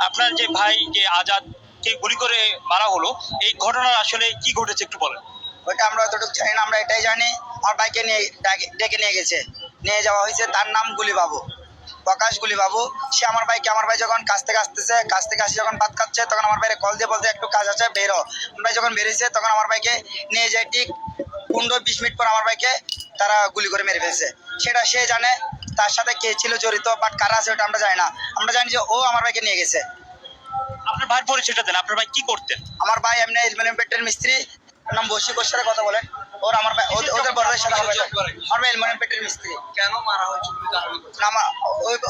আপনার যে ভাই যে আজাদ কে গুলি করে মারা হলো, এই ঘটনা আসলে কি ঘটেছে একটু বলেন। ওইটা আমরা অতটুকু জানি না, আমরা এটাই জানি আমার বাইকে নিয়ে ডেকে নিয়ে গেছে, নিয়ে যাওয়া হয়েছে। তার নাম গুলি বাবু, প্রকাশ গুলি বাবু। সে আমার ভাই যখন কাছ থেকে আসতেছে, কাছ থেকে আসে যখন ভাত খাচ্ছে, তখন আমার ভাইকে কল দিয়ে বলতে একটু কাজ আছে বেরো। আমার ভাই যখন বেরিয়েছে তখন আমার ভাইকে নিয়ে যায়, ঠিক 15-20 মিনিট পর আমার ভাইকে তারা গুলি করে মেরে ফেলছে। সেটা সে জানে, তার সাথে কে ছিল জড়িত, বাট কারা আছে ওটা আমরা জানি না। আমরা জানি যে ও আমার ভাইকে নিয়ে গেছে। আপনার ভাইয়ের পরিচয়টা দেন, আপনার ভাই কি করতেন? আমার ভাই এমনি অ্যালুমিনিয়াম পেটের মিস্ত্রি, ওর নাম বসিক। ওর সাথে কথা বলেন। ওর আমার ভাই ওদের বড় ভাইয়ের সাথে আমার ভাই অ্যালুমিনিয়াম পেটের মিস্ত্রি। কেন মারা হয়েছে না,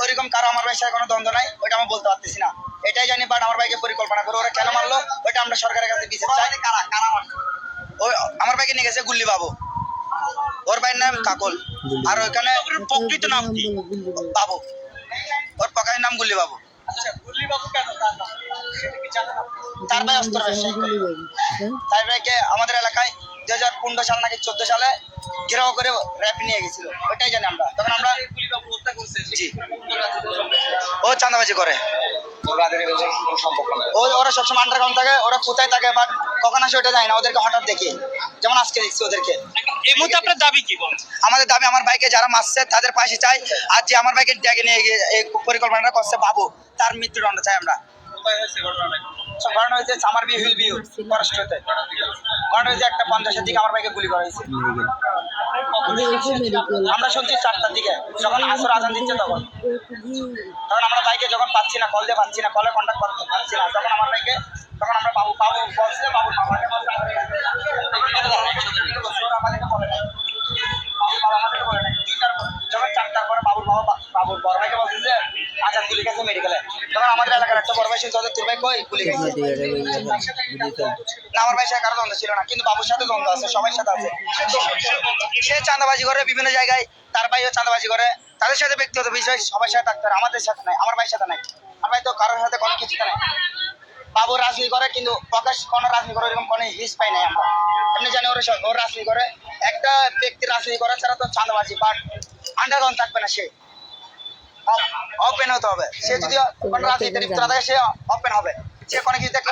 ওইরকম কারো আমার ভাইয়ের সাথে কোনো দ্বন্দ্ব নাই, ওইটা আমি বলতে পারতেছি না। এটাই জানি, বাট আমার ভাইকে পরিকল্পনা করে ওরা কেন মারলো ওইটা আমরা সরকারের কাছে বিচার চাই। কারা কারা মারছে? ওই আমার ভাইকে নিয়ে গেছে গুল্লি বাবু, ওর ভাইয়ের নাম কাকল। আর ওইখানে প্রকৃত নাম কি? বাবু, ওর প্রকাশের নাম গুল্লি বাবু। আচ্ছা, গুলি বাবু কেন তার নাম? সেটা কি জানেন আপনি? তার ভাই অস্ত্র ব্যবসায়ী করে। তার ভাইকে আমাদের এলাকায় 2015 সাল নাকি 14 সালে ঘেরাও করে র্যাপ নিয়ে গেছিল, ওইটাই জানি আমরা। তখন আমরা গুলি বাবু হত্যা করছে জি, ও চাঁদাবাজি করে। ওরা সবসময় আন্ডারগ্রাউন্ড থাকে, ওরা কোথায় থাকে বাট কখন আসে ওটা জানি না, ওদেরকে হঠাৎ দেখি, যেমন আজকে দেখছি ওদেরকে। এই মুহূর্তে আপনার দাবি কি বলেন? আমাদের দাবি আমার ভাইকে যারা মারছে তাদের পাশে চাই, আর যে আমার ভাইকে ডেকে নিয়ে গিয়ে এই পরিকল্পনাটা করছে বাবু, তার মৃত্যুদণ্ড চাই আমরা। কোথায় হয়েছে ঘটনাটা? ঘটনা হয়েছে সামার বি হুইল বিউ ফরেস্টতে। ঘটনা হয়েছে 1:50-এর দিকে আমার ভাইকে গুলি করা হয়েছে। আমরা শুনছি 4টার দিকে, যখন আসর আজান দিচ্ছে তখন আমরা ভাইকে যখন পাচ্ছি না, কল দিয়ে পাচ্ছি না, কলে কন্ট্যাক্ট করতে পারছি না, তখন আমার ভাইকে, তখন আমরা বাবু বাবু বলছে, বাবুর মামাকে বলছে আমাদেরকে বলে নাই, বাবুর আমাদেরকে বলে নাই। যখন 4টার পরে বাবুর বড় ভাইকে বলছে যে আজাদ গুলি গেছে মেডিকেলে, তখন আমাদের এলাকার একটা বড় ভাই শুনছে ওদের তোর ভাই কই গুলি গেছে। না, আমার ভাই সাথে কারো দ্বন্দ্ব ছিল না, কিন্তু বাবুর সাথে দ্বন্দ্ব আছে, সবার সাথে আছে। সে চাঁদাবাজি করে বিভিন্ন জায়গায়, তার ভাইও চাঁদাবাজি করে, তাদের সাথে ব্যক্তিগত বিষয় সবার সাথে থাকতে পারে, আমাদের সাথে নাই, আমার ভাইয়ের সাথে নাই। আমার ভাই তো কারোর সাথে কোনো কিছুতে নাই। বাবু রাজনীতি করে, কিন্তু প্রকাশ কোনো রাজনীতি করে এরকম কোনো হিস পাই নাই আমরা। এমনি জানি ওর রাজনীতি করে, একটা ব্যক্তি রাজনীতি করে ছাড়া তো চাঁদাবাজি, বাট আন্ডারগ্রাউন্ড থাকবে না, সে ওপেন হতে হবে। সে যদি কোনো রাজনীতির লিপ্ত থাকে সে ওপেন হবে, সে কোনো কিছু একটা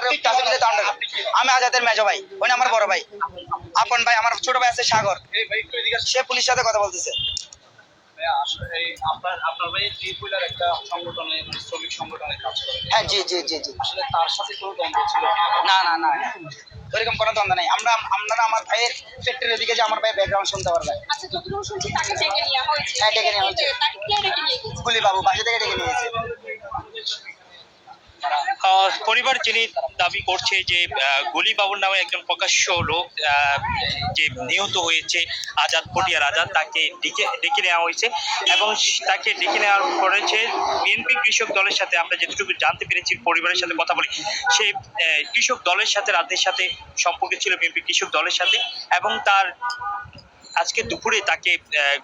আমি আজাদের মেজো ভাই, উনি আমার বড় ভাই, আপন ভাই। আমার ছোট ভাই আছে সাগর, সে পুলিশের সাথে কথা বলতেছে। আপনার ভাই ত্রিপুরার একটা সংগঠনে, শ্রমিক সংগঠনে কাজ করে। হ্যাঁ, জি জি জি জি। আসলে তার সাথে কোনো দ্বন্দ্ব ছিল? না না না, ওইরকম কোনো দ্বন্দ্ব নেই। আপনারা আমার ভাইয়ের ফ্যাক্টরির দিকে যে আমার ভাই ব্যাকগ্রাউন্ড শুনতে পারবেন। আচ্ছা, যতটুকু শুনছি তাকে ডেকে নেওয়া হয়েছে। হ্যাঁ, ডেকে নেওয়া হয়েছে। তাকে কে ডেকে নিয়ে গেছে? গুলি বাবু বাসা থেকে ডেকে নিয়েছে। পরিবার যিনি দাবি করছে যে গুলি বাবুর নামে একজন প্রকাশ্য লোক যে নিহত হয়েছে আজাদ পটিয়ার আজাদ, তাকে ডেকে নেওয়া হয়েছে এবং তাকে ডেকে নেওয়া করেছে বিএনপি কৃষক দলের সাথে। আমরা যেটুকু জানতে পেরেছি, পরিবারের সাথে কথা বলি, সেই কৃষক দলের সাথে রাতের সাথে সম্পর্ক ছিল বিএনপি কৃষক দলের সাথে, এবং তার আজকে দুপুরে তাকে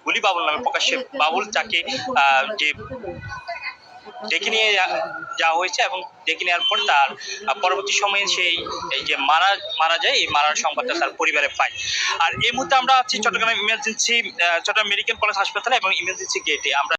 গুলি বাবুল নামে প্রকাশ্যে বাবুল তাকে যে ডেকে নিয়ে যাওয়া হয়েছে এবং ডেকে নেওয়ার পর তার পরবর্তী সময়ে সেই এই যে মারা যায়, এই মারার সংবাদটা তার পরিবারে পায়। আর এই মুহূর্তে আমরা আছি চট্টগ্রাম মেডিকেল কলেজ হাসপাতালে এবং ইমার্জেন্সি গেটে। আমরা